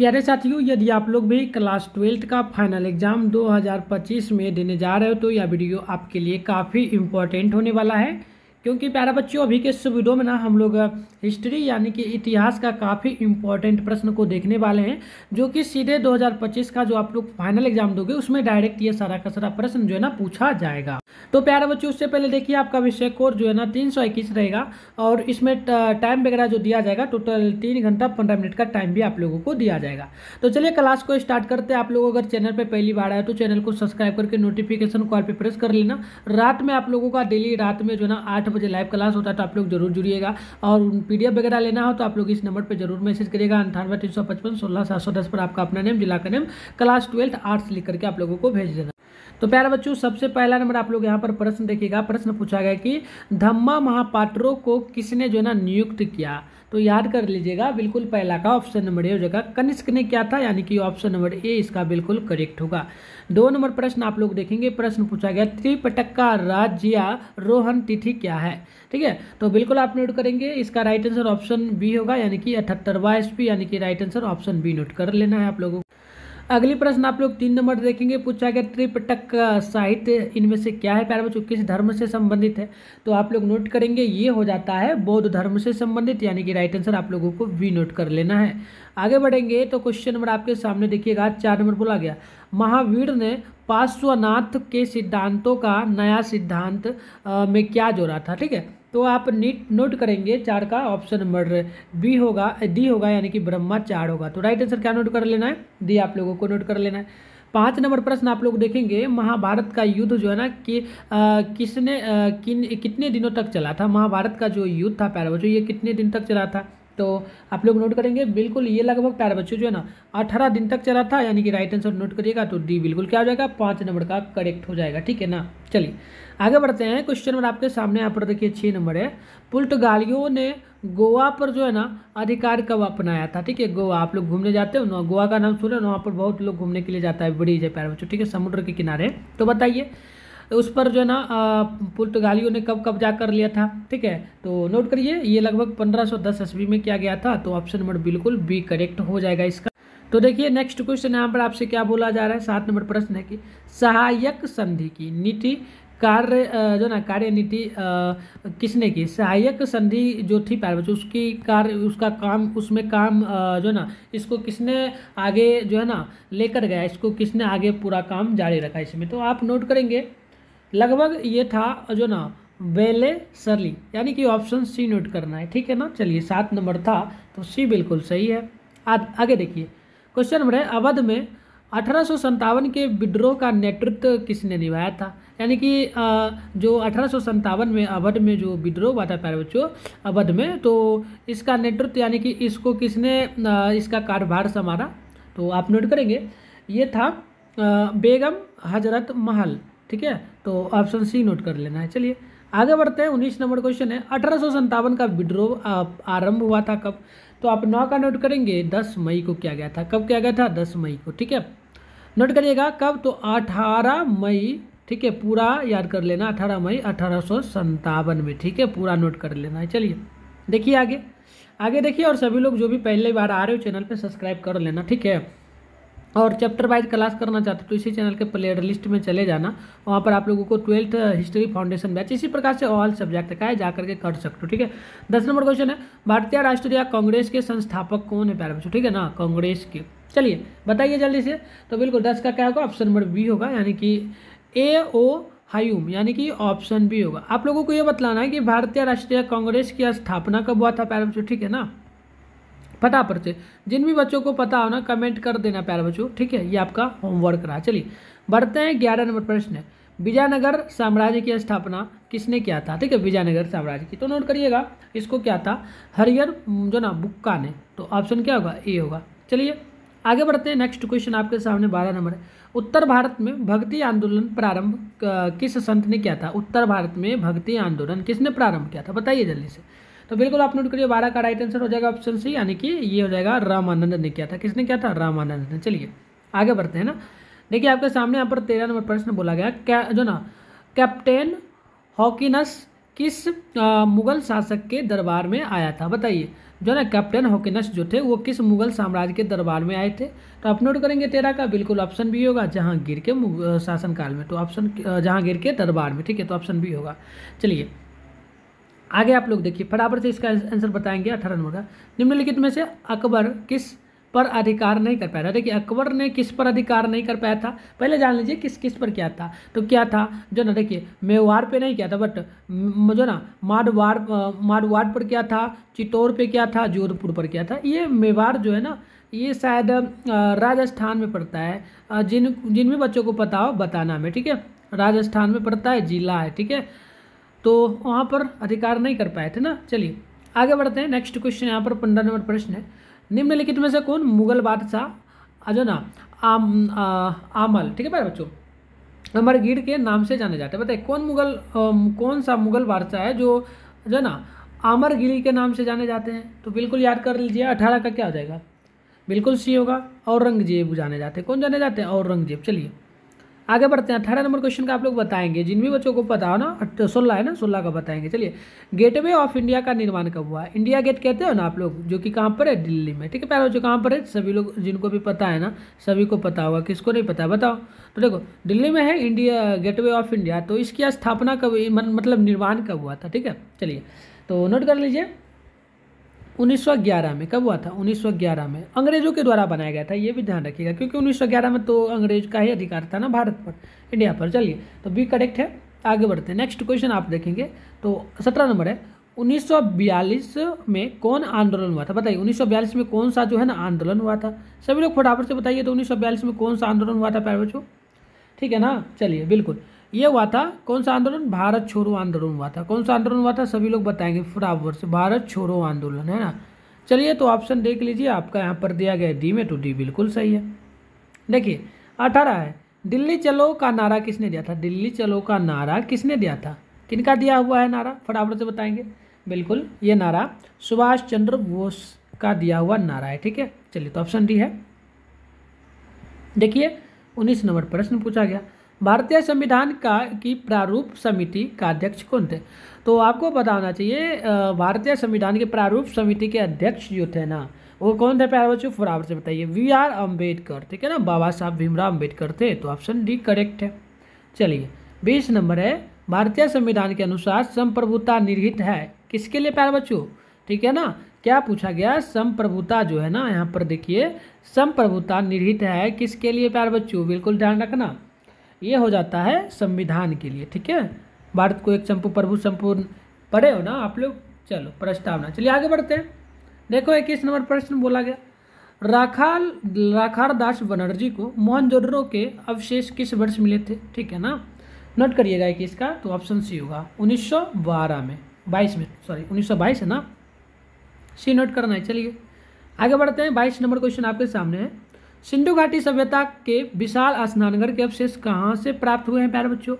प्यारे साथियों, यदि आप लोग भी क्लास 12th का फाइनल एग्जाम 2025 में देने जा रहे हो तो यह वीडियो आपके लिए काफ़ी इम्पोर्टेंट होने वाला है। क्योंकि प्यारे बच्चों, अभी के इस वीडियो में ना हम लोग हिस्ट्री यानी कि इतिहास का काफ़ी इम्पोर्टेंट प्रश्न को देखने वाले हैं, जो कि सीधे 2025 का जो आप लोग फाइनल एग्जाम दोगे उसमें डायरेक्ट ये सारा का सारा प्रश्न जो है ना पूछा जाएगा। तो प्यारे बच्चों, उससे पहले देखिए आपका विषय कोड जो है ना 321 रहेगा और इसमें टाइम वगैरह जो दिया जाएगा टोटल 3 घंटा 15 मिनट का टाइम भी आप लोगों को दिया जाएगा। तो चलिए क्लास को स्टार्ट करते हैं। आप लोग अगर चैनल पे पहली बार आए तो चैनल को सब्सक्राइब करके नोटिफिकेशन कॉल पे प्रेस कर लेना। रात में आप लोगों का डेली रात में जो है ना 8 बजे लाइव क्लास होता है, तो आप लोग जरूर जुड़िएगा। और PDF वगैरह लेना हो तो आप लोग इस नंबर पर जरूर मैसेज करिएगा 98 355 16 710 पर आपका अपना नेम, जिला का नेम, क्लास 12 आर्ट्स लिख करके आप लोगों को भेज देना। तो प्यारे बच्चों, सबसे पहला नंबर आप लोग यहाँ पर प्रश्न देखिएगा। प्रश्न पूछा गया कि धम्मा महापात्रों को किसने जो है ना नियुक्त किया। तो याद कर लीजिएगा, बिल्कुल पहला का ऑप्शन नंबर ए हो जाएगा, कनिष्क ने किया था, यानी कि ऑप्शन नंबर ए इसका बिल्कुल करेक्ट होगा। 2 नंबर प्रश्न आप लोग देखेंगे। प्रश्न पूछा गया त्रिपिटक का राज्यारोहण तिथि क्या है। ठीक है, तो बिल्कुल आप नोट करेंगे, इसका राइट आंसर ऑप्शन बी होगा, यानी कि 78वां SP, यानी कि right answer option B note कर लेना है आप लोगों को। अगली प्रश्न आप लोग 3 नंबर देखेंगे। पूछा गया त्रिपिटक साहित्य इनमें से क्या है प्यारे बच्चों, किस धर्म से संबंधित है। तो आप लोग नोट करेंगे ये हो जाता है बौद्ध धर्म से संबंधित, यानी कि राइट आंसर आप लोगों को बी नोट कर लेना है। आगे बढ़ेंगे तो क्वेश्चन नंबर आपके सामने देखिएगा। 4 नंबर बोला गया महावीर ने पार्श्वनाथ के सिद्धांतों का नया सिद्धांत में क्या जोड़ा था। ठीक है, तो आप नोट करेंगे 4 का ऑप्शन नंबर डी होगा, यानी कि ब्रह्माचार होगा। तो राइट आंसर क्या नोट कर लेना है, डी आप लोगों को नोट कर लेना है। 5 नंबर प्रश्न आप लोग देखेंगे। महाभारत का युद्ध जो है ना कि कितने दिनों तक चला था। महाभारत का जो युद्ध था प्यारे बच्चों, ये कितने दिन तक चला था। तो आप लोग नोट करेंगे बिल्कुल, ये लगभग प्यारे बच्चों जो है ना 18 दिन तक चला था, यानी कि राइट आंसर नोट करिएगा। तो डी बिल्कुल क्या हो जाएगा, 5 नंबर का करेक्ट हो जाएगा। ठीक है ना, चलिए आगे बढ़ते हैं। क्वेश्चन नंबर आपके सामने यहाँ पर देखिए 6 नंबर है। पुर्तगालियों ने गोवा पर जो है ना अधिकार कब अपनाया था। ठीक है, गोवा आप लोग घूमने जाते हो ना, गोवा का नाम सुने, वहाँ पर बहुत लोग घूमने के लिए जाता है, ब्रिज है प्यारे बच्चों। ठीक है, समुद्र के किनारे। तो बताइए उस पर जो है ना पुर्तगालियों ने कब कब्जा कर लिया था। ठीक है, तो नोट करिए, ये लगभग 1510 ईस्वी में किया गया था। तो ऑप्शन नंबर बिल्कुल बी करेक्ट हो जाएगा इसका। तो देखिए नेक्स्ट क्वेश्चन यहाँ पर आपसे क्या बोला जा रहा है। 7 नंबर प्रश्न है कि सहायक संधि की नीति जो ना कार्य नीति किसने की। सहायक संधि जो थी प्यारे बच्चों, उसका काम उसमें काम जो ना इसको किसने आगे जो है ना लेकर गया, इसको किसने आगे पूरा काम जारी रखा इसमें। तो आप नोट करेंगे लगभग ये था जो ना वेले सरली, यानी कि ऑप्शन सी नोट करना है। ठीक है ना, चलिए 7 नंबर था तो सी बिल्कुल सही है। आगे देखिए क्वेश्चन नंबर है अवध में 1857 के विद्रोह का नेतृत्व किसने निभाया था। यानी कि जो 1857 में अवध में जो विद्रोह हुआ था प्यारे बच्चों अवध में, तो इसका नेतृत्व यानी कि इसको किसने इसका कार्यभार संभाला। तो आप नोट करेंगे ये था बेगम हजरत महल। ठीक है, तो ऑप्शन सी नोट कर लेना है। चलिए आगे बढ़ते हैं। 19 नंबर क्वेश्चन है 1857 का विद्रोह आरंभ हुआ था कब। तो आप 9 का नोट करेंगे, 10 मई को किया गया था। कब किया गया था, 10 मई को। ठीक है, नोट करिएगा कब, तो 18 मई। ठीक है, पूरा याद कर लेना, 18 मई 1857 में। ठीक है, पूरा नोट कर लेना है। चलिए देखिए आगे देखिए, और सभी लोग जो भी पहले बार आ रहे हो चैनल पे सब्सक्राइब कर लेना। ठीक है, और चैप्टर वाइज क्लास करना चाहते तो इसी चैनल के प्लेयर लिस्ट में चले जाना, वहाँ पर आप लोगों को 12th हिस्ट्री फाउंडेशन बैच इसी प्रकार से ऑल सब्जेक्ट का है, जा करके कर सकते हो। ठीक है, 10 नंबर क्वेश्चन है भारतीय राष्ट्रीय कांग्रेस के संस्थापक कौन है प्यारे बच्चों। ठीक है ना, कांग्रेस के। चलिए बताइए जल्दी से। तो बिल्कुल 10 का क्या होगा, ऑप्शन नंबर बी होगा, यानी कि A.O. ह्यूम, यानी कि ऑप्शन बी होगा। आप लोगों को ये बतलाना है कि भारतीय राष्ट्रीय कांग्रेस की स्थापना कब हुआ था प्यारे बच्चों। ठीक है ना, फटाफट से जिन भी बच्चों को पता हो ना कमेंट कर देना प्यारे बच्चों। ठीक है, ये आपका होमवर्क रहा। चलिए बढ़ते हैं। 11 नंबर प्रश्न है विजयनगर साम्राज्य की स्थापना किसने किया था। ठीक है, विजयनगर साम्राज्य की। तो नोट करिएगा इसको क्या था, हरिहर जो ना बुक्का ने। तो ऑप्शन क्या होगा, ए होगा। चलिए आगे बढ़ते हैं। नेक्स्ट क्वेश्चन आपके सामने 12 नंबर है उत्तर भारत में भक्ति आंदोलन प्रारंभ किस संत ने किया था। उत्तर भारत में भक्ति आंदोलन किसने प्रारंभ किया था, बताइए जल्दी से। तो बिल्कुल आप नोट करिए 12 का राइट आंसर हो जाएगा ऑप्शन सी, यानी कि ये हो जाएगा रामानंद ने किया था। किसने किया था, रामानंद ने। चलिए आगे बढ़ते हैं ना। देखिए आपके सामने यहाँ पर 13 नंबर प्रश्न बोला गया क्या जो ना कैप्टन हॉकिनस किस मुगल शासक के दरबार में आया था, बताइए। जो ना कैप्टन हॉकिनस जो थे वो किस मुगल साम्राज्य के दरबार में आए थे? तो आप नोट करेंगे 13 का बिल्कुल ऑप्शन बी होगा, जहांगीर के शासनकाल में। तो ऑप्शन जहांगीर के दरबार में, ठीक है, तो ऑप्शन बी होगा। चलिए आगे आप लोग देखिए, फटाफट से इसका आंसर बताएंगे। 18 नंबर का, निम्नलिखित में से अकबर किस पर अधिकार नहीं कर पाया था? देखिए अकबर ने किस पर अधिकार नहीं कर पाया था, पहले जान लीजिए किस किस पर क्या था। तो क्या था जो ना, देखिए मेवाड़ पे नहीं किया था, बट जो ना मारवाड़ पर क्या था, चित्तौड़ पे क्या था, जोधपुर पर क्या था। ये मेवाड़ जो है ना, ये शायद राजस्थान में पड़ता है। जिन भी बच्चों को पता हो बताना में, ठीक है, राजस्थान में पड़ता है, जिला है, ठीक है, तो वहाँ पर अधिकार नहीं कर पाए थे ना। चलिए आगे बढ़ते हैं, नेक्स्ट क्वेश्चन यहाँ पर 15 नंबर प्रश्न है, निम्नलिखित में से कौन मुगल बादशाह जो ना आमल, ठीक है भाई बच्चों, अमरगीर के नाम से जाने जाते हैं? बताइए कौन सा मुगल बादशाह है जो ना अमरगिरी के नाम से जाने जाते हैं? तो बिल्कुल याद कर लीजिए, 18 का क्या हो जाएगा, बिल्कुल सी होगा, औरंगजेब जाने जाते हैं। कौन जाने जाते हैं? औरंगजेब। चलिए आगे बढ़ते हैं, 18 नंबर क्वेश्चन का आप लोग बताएंगे, जिन भी बच्चों को पता हो ना, 16 है ना, 16 का बताएंगे। चलिए गेटवे ऑफ इंडिया का निर्माण कब हुआ? इंडिया गेट कहते हो ना आप लोग, जो कि कहाँ पर है, दिल्ली में, ठीक है प्यारे बच्चों, कहाँ पर है, सभी लोग जिनको भी पता है ना, सभी को पता होगा, किसको नहीं पता है बताओ। तो देखो दिल्ली में है इंडिया गेटवे ऑफ इंडिया। तो इसकी स्थापना कब, मतलब निर्माण कब हुआ था? ठीक है, चलिए तो नोट कर लीजिए, 1911 में। कब हुआ था? 1911 में, अंग्रेजों के द्वारा बनाया गया था, ये भी ध्यान रखिएगा, क्योंकि 1911 में तो अंग्रेज का ही अधिकार था ना भारत पर, इंडिया पर। चलिए तो बी करेक्ट है। आगे बढ़ते हैं, नेक्स्ट क्वेश्चन आप देखेंगे तो 17 नंबर है, 1942 में कौन आंदोलन हुआ था? बताइए 1942 में कौन सा जो है ना आंदोलन हुआ था? सभी लोग फटाफट से बताइए, तो 1942 में कौन सा आंदोलन हुआ था प्यारे बच्चों? ठीक है ना, चलिए बिल्कुल ये हुआ था, कौन सा आंदोलन? भारत छोड़ो आंदोलन हुआ था। कौन सा आंदोलन हुआ था? सभी लोग बताएंगे फटाफट से, भारत छोड़ो आंदोलन, है ना। चलिए तो ऑप्शन देख लीजिए, आपका यहाँ पर दिया गया डी में, तो डी बिल्कुल सही है। देखिए 18 है, दिल्ली चलो का नारा किसने दिया था? दिल्ली चलो का नारा किसने दिया था? किनका दिया हुआ है नारा, फटाफट से बताएंगे। बिल्कुल ये नारा सुभाष चंद्र बोस का दिया हुआ नारा है, ठीक है। चलिए तो ऑप्शन डी है। देखिए 19 नंबर प्रश्न पूछा गया, भारतीय संविधान की प्रारूप समिति का अध्यक्ष कौन थे? तो आपको बताना चाहिए, भारतीय संविधान के प्रारूप समिति के अध्यक्ष जो थे ना, वो कौन थे प्यारे बच्चों, फटाफट से बताइए। VR अम्बेडकर, ठीक है ना, बाबा साहब भीमराव अम्बेडकर थे। तो ऑप्शन डी करेक्ट है। चलिए 20 नंबर है, भारतीय संविधान के अनुसार संप्रभुता निहित है किसके लिए प्यारे बच्चों? ठीक है ना, क्या पूछा गया, संप्रभुता जो है ना, यहाँ पर देखिए संप्रभुता निहित है किसके लिए प्यारे बच्चों? बिल्कुल ध्यान रखना, ये हो जाता है संविधान के लिए, ठीक है। भारत को एक प्रभु संपूर्ण, पढ़े हो ना आप लोग। चलो प्रस्तावना, चलिए आगे बढ़ते हैं। देखो 21 नंबर प्रश्न बोला गया, राखाल दास बनर्जी को मोहनजोदड़ो के अवशेष किस वर्ष मिले थे? ठीक है ना, नोट करिएगा 21 का, तो ऑप्शन सी होगा 1912 में, 22 में, सॉरी 1922 है ना, सी नोट करना है। चलिए आगे बढ़ते हैं, 22 नंबर क्वेश्चन आपके सामने है, सिंधु घाटी सभ्यता के विशाल स्नानघर के अवशेष कहाँ से प्राप्त हुए हैं प्यारे बच्चों?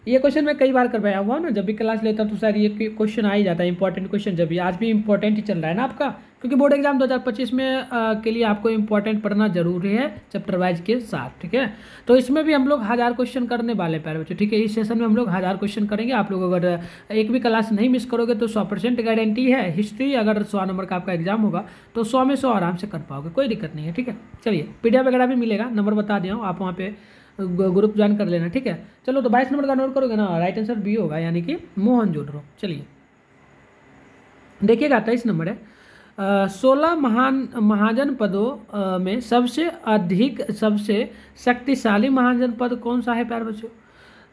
ये क्वेश्चन मैं कई बार करवाया हुआ ना, जब भी क्लास लेता हूँ तो शायद ये क्वेश्चन आ ही जाता है, इंपॉर्टेंट क्वेश्चन, जब भी आज भी इंपॉर्टेंट ही चल रहा है ना आपका, क्योंकि बोर्ड एग्जाम 2025 में के लिए आपको इंपॉर्टेंट पढ़ना जरूरी है चैप्टर वाइज के साथ, ठीक है। तो इसमें भी हम लोग 1000 क्वेश्चन करने वाले प्यारे बच्चों, ठीक है। इस सेशन में हम लोग 1000 क्वेश्चन करेंगे। आप लोग अगर एक भी क्लास नहीं मिस करोगे तो 100% गारंटी है। हिस्ट्री अगर 100 नंबर का आपका एग्जाम होगा तो 100 में 100 आराम से कर पाओगे, कोई दिक्कत नहीं है, ठीक है। चलिए PDF वगैरह भी मिलेगा, नंबर बता दिया हूँ, आप वहाँ पे ग्रुप ज्वाइन कर लेना, ठीक है। चलो तो 22 नंबर का नोट करोगे ना, राइट आंसर बी होगा, यानी कि मोहनजोदड़ो। चलिए देखिएगा 23 नंबर है, 16 महाजनपदों में सबसे शक्तिशाली महाजनपद कौन सा है प्यारे बच्चों?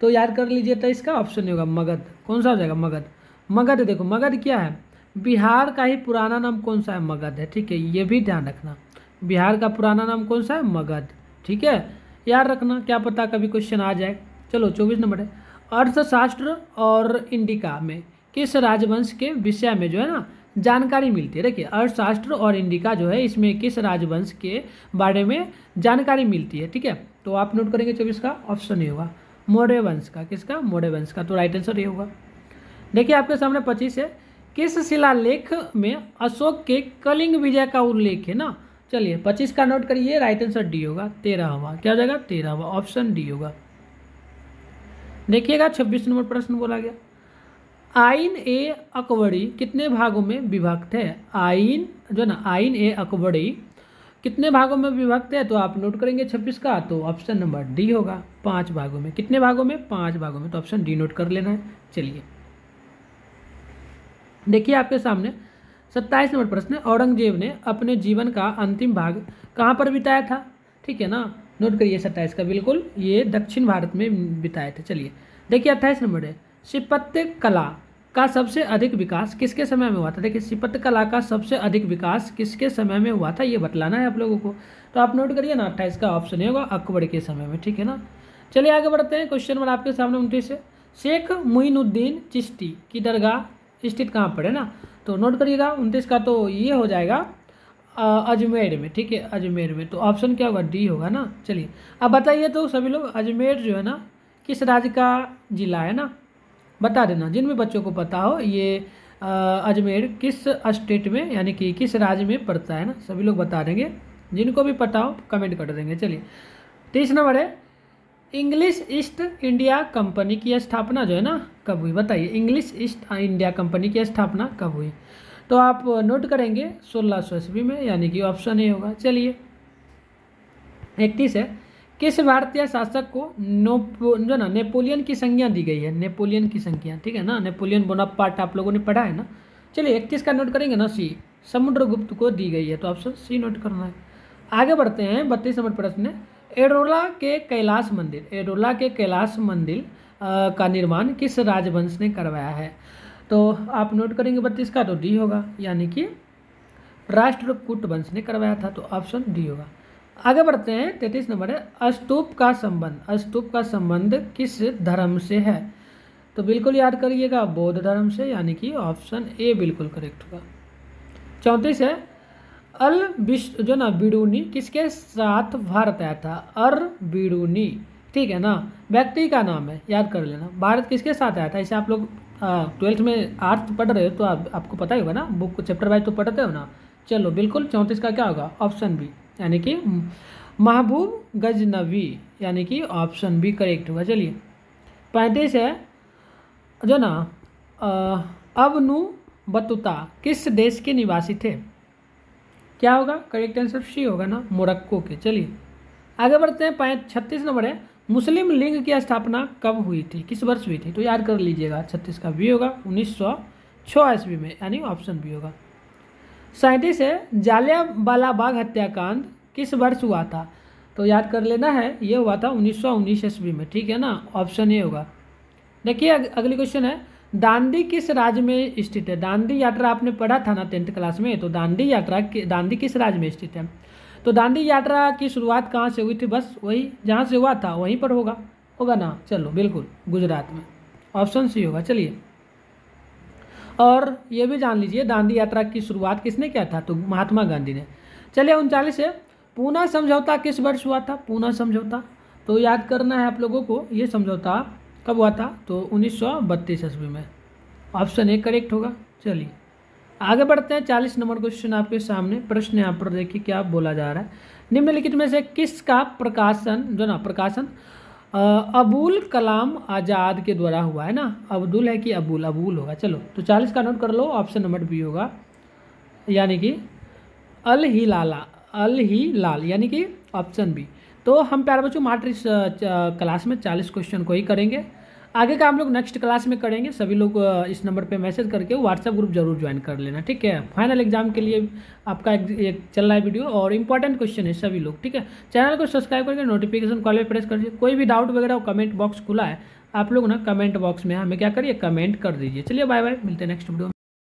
तो याद कर लीजिए, तो इसका ऑप्शन नहीं होगा मगध। कौन सा हो जाएगा? मगध। मगध देखो, मगध क्या है, बिहार का ही पुराना नाम कौन सा है? मगध है, ठीक है, ये भी ध्यान रखना, बिहार का पुराना नाम कौन सा है? मगध, ठीक है, याद रखना, क्या पता कभी क्वेश्चन आ जाए। चलो 24 नंबर है, अर्थशास्त्र और इंडिका में किस राजवंश के विषय में जो है ना जानकारी मिलती है? देखिए अर्थशास्त्र और इंडिका जो है, इसमें किस राजवंश के बारे में जानकारी मिलती है, ठीक है। तो आप नोट करेंगे 24 का ऑप्शन ये होगा मौर्य वंश का। किसका? मौर्य वंश का। तो राइट आंसर ये होगा। देखिए आपके सामने 25 है, किस शिलालेख में अशोक के कलिंग विजय का उल्लेख है ना? चलिए 25 का नोट करिए, राइट आंसर डी होगा, 13वां। क्या हो जाएगा? 13वां, ऑप्शन डी होगा। देखिएगा 26 नंबर प्रश्न बोला गया, आइन ए अकबरी कितने भागों में विभक्त है? आइन जो ना आइन ए अकबरी कितने भागों में विभक्त है? तो आप नोट करेंगे 26 का, तो ऑप्शन नंबर डी होगा, 5 भागों में। कितने भागों में? 5 भागों में, तो ऑप्शन डी नोट कर लेना है। चलिए देखिए आपके सामने 27 नंबर प्रश्न है, औरंगजेब ने अपने जीवन का अंतिम भाग कहाँ पर बिताया था? ठीक है ना, नोट करिए 27 का, बिल्कुल ये दक्षिण भारत में बिताए थे। चलिए देखिए 28 नंबर है, स्थापत्य कला का सबसे अधिक विकास किसके समय में हुआ था? देखिए स्थापत्य कला का सबसे अधिक विकास किसके समय में हुआ था, ये बतलाना है आप लोगों को। तो आप नोट करिए ना, 28 का ऑप्शन होगा अकबर के समय में। ठीक है ना, चलिए आगे बढ़ते हैं। क्वेश्चन नंबर आपके सामने 29 है, शेख मुइनुद्दीन चिश्ती की दरगाह स्थित कहाँ पर है ना? तो नोट करिएगा 29 का, तो ये हो जाएगा अजमेर में। ठीक है, अजमेर में, तो ऑप्शन क्या होगा? डी होगा ना। चलिए अब बताइए तो सभी लोग, अजमेर जो है ना किस राज्य का जिला है ना? बता देना जिन भी बच्चों को पता हो, ये अजमेर किस स्टेट में यानी कि किस राज्य में पड़ता है ना, सभी लोग बता देंगे। जिनको भी पता हो कमेंट कर देंगे। चलिए 30 नंबर है, इंग्लिश ईस्ट इंडिया कंपनी की स्थापना जो है ना कब हुई? बताइए, इंग्लिश ईस्ट इंडिया कंपनी की स्थापना कब हुई? तो आप नोट करेंगे 1600 ईस्वी में, यानी कि ऑप्शन ए होगा। चलिए 31 है, किस भारतीय शासक को जो ना नेपोलियन की संज्ञा दी गई है? नेपोलियन की संज्ञा, ठीक है ना, नेपोलियन बोनापार्ट आप लोगों ने पढ़ा है ना। चलिए 31 का नोट करेंगे ना, सी, समुद्रगुप्त को दी गई है, तो ऑप्शन सी नोट करना है। आगे बढ़ते हैं, 32 नंबर प्रश्न, एडोला के कैलाश मंदिर, एडोला के कैलाश मंदिर का निर्माण किस राजवंश ने करवाया है? तो आप नोट करेंगे 32 का, तो डी होगा, यानी कि राष्ट्रकूट वंश ने करवाया था, तो ऑप्शन डी होगा। आगे बढ़ते हैं, 33 नंबर है, स्तूप का संबंध किस धर्म से है? तो बिल्कुल याद करिएगा, बौद्ध धर्म से, यानी कि ऑप्शन ए बिल्कुल करेक्ट होगा। 34 है, अल जो ना बिरूनी किसके साथ भारत आया था? अर बिरूनी, ठीक है ना, व्यक्ति का नाम है, याद कर लेना। भारत किसके साथ आया था? ऐसे आप लोग 12th में आर्ट पढ़ रहे हो तो आपको पता ही होगा ना, बुक चैप्टर वाइज तो पढ़ते हो ना। चलो बिल्कुल 34 का क्या होगा? ऑप्शन बी, यानी कि महबूब गजनवी, यानी कि ऑप्शन बी करेक्ट होगा। चलिए 35 है, जो ना अबनु बतूता किस देश के निवासी थे? क्या होगा? करेक्ट आंसर सी होगा ना, मोरक्को के। चलिए आगे बढ़ते हैं, 36 नंबर है, मुस्लिम लीग की स्थापना कब हुई थी? किस वर्ष हुई थी? तो याद कर लीजिएगा, 36 का बी होगा, 1906 ईस्वी में, यानी ऑप्शन बी होगा। 37 है, जालियांवाला बाग हत्याकांड किस वर्ष हुआ था? तो याद कर लेना है, ये हुआ था 1919 ईस्वी में, ठीक है ना, ऑप्शन ए होगा। देखिए अगली क्वेश्चन है, दांडी किस राज्य में स्थित है? दांडी यात्रा आपने पढ़ा था ना 10th क्लास में, तो दांडी किस राज्य में स्थित है? तो दांडी यात्रा की शुरुआत कहाँ से हुई थी? बस वही जहाँ से हुआ था वहीं पर होगा ना। चलो बिल्कुल गुजरात में, ऑप्शन सी होगा। चलिए और ये भी जान लीजिए, दांडी यात्रा की शुरुआत किसने किया था? तो महात्मा गांधी ने। चलिए 39 है, पूना समझौता किस वर्ष हुआ था? पूना समझौता, तो याद करना है आप लोगों को, ये समझौता कब हुआ था? तो 1932 ईस्वी में, ऑप्शन ए करेक्ट होगा। चलिए आगे बढ़ते हैं, 40 नंबर क्वेश्चन आपके सामने, प्रश्न यहाँ पर देखिए क्या बोला जा रहा है, निम्नलिखित में से किसका प्रकाशन अबुल कलाम आज़ाद के द्वारा हुआ है ना? अब्दुल है कि अबुल होगा। चलो तो 40 का नोट कर लो, ऑप्शन नंबर बी होगा, यानी कि अल हिलाल, यानी कि ऑप्शन बी। तो हम प्यारे बच्चों मात्र इस क्लास में 40 क्वेश्चन को ही करेंगे, आगे का हम लोग नेक्स्ट क्लास में करेंगे। सभी लोग इस नंबर पे मैसेज करके व्हाट्सएप ग्रुप जरूर ज्वाइन कर लेना, ठीक है। फाइनल एग्जाम के लिए आपका एक चल रहा है वीडियो और इंपॉर्टेंट क्वेश्चन है सभी लोग, ठीक है। चैनल को सब्सक्राइब करके नोटिफिकेशन कॉल पे प्रेस कर दीजिए। कोई भी डाउट वगैरह कमेंट बॉक्स खुला है, आप लोग ना कमेंट बॉक्स में हमें क्या करिए, कमेंट कर दीजिए। चलिए बाय बाय, मिलते हैं नेक्स्ट वीडियो में।